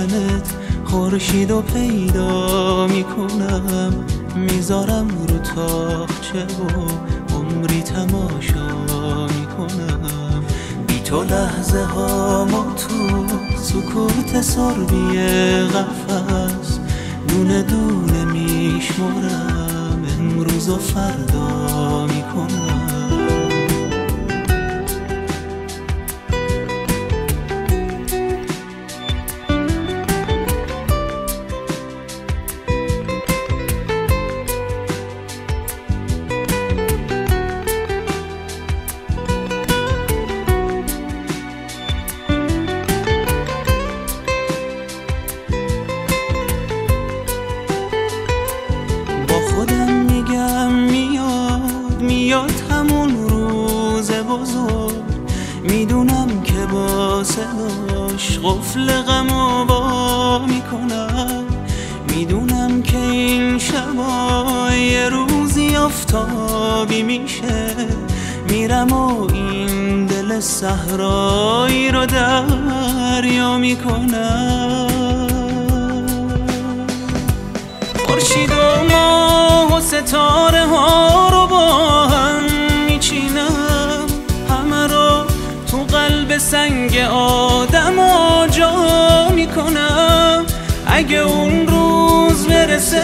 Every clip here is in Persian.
دیدنت خورشیدو پیدا میکنم، میذارم رو تاقچه و عمری تماشا میکنم. بی تو لحظه هامو تو سکوت سربی قفس دونه دونه میشمرم، امروز و فردا میکنم. میاد همون روز بزرگ، میدونم که با صداش قفل غمو با میکنم. میدونم که این شبا یه روزی آفتابی میشه، میرم و این دل صحرایی رو دریا میکنم. خورشید و ماه و ستاره ها رو با هم میچینم، همه رو تو قلب سنگ آدم و جا میکنم. اگه اون روز برسه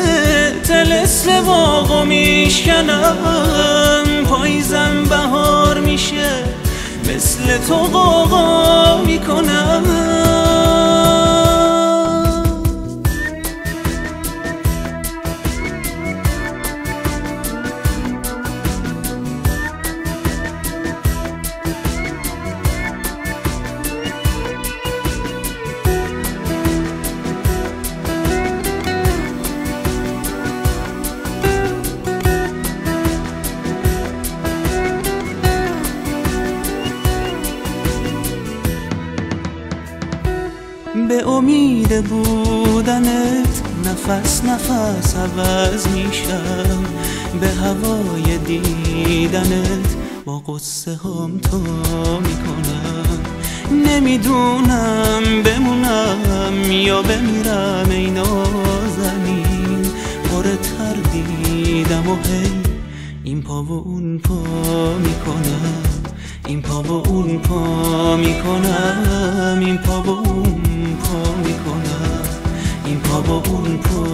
طلسم باغو میشکنم، پاییزم بهار میشه مثل تو غوغا میکنم. به امید بودنت نفس نفس عوض میشم، به هوای دیدنت با قصه هم تا میکنم. نمیدونم بمونم یا بمیرم ای نازنین، پر تردیدم و هی این پا و اون پا میکنم، این پا و اون پا میکنم، این پا و اون پا میکنم، این پا و اون پا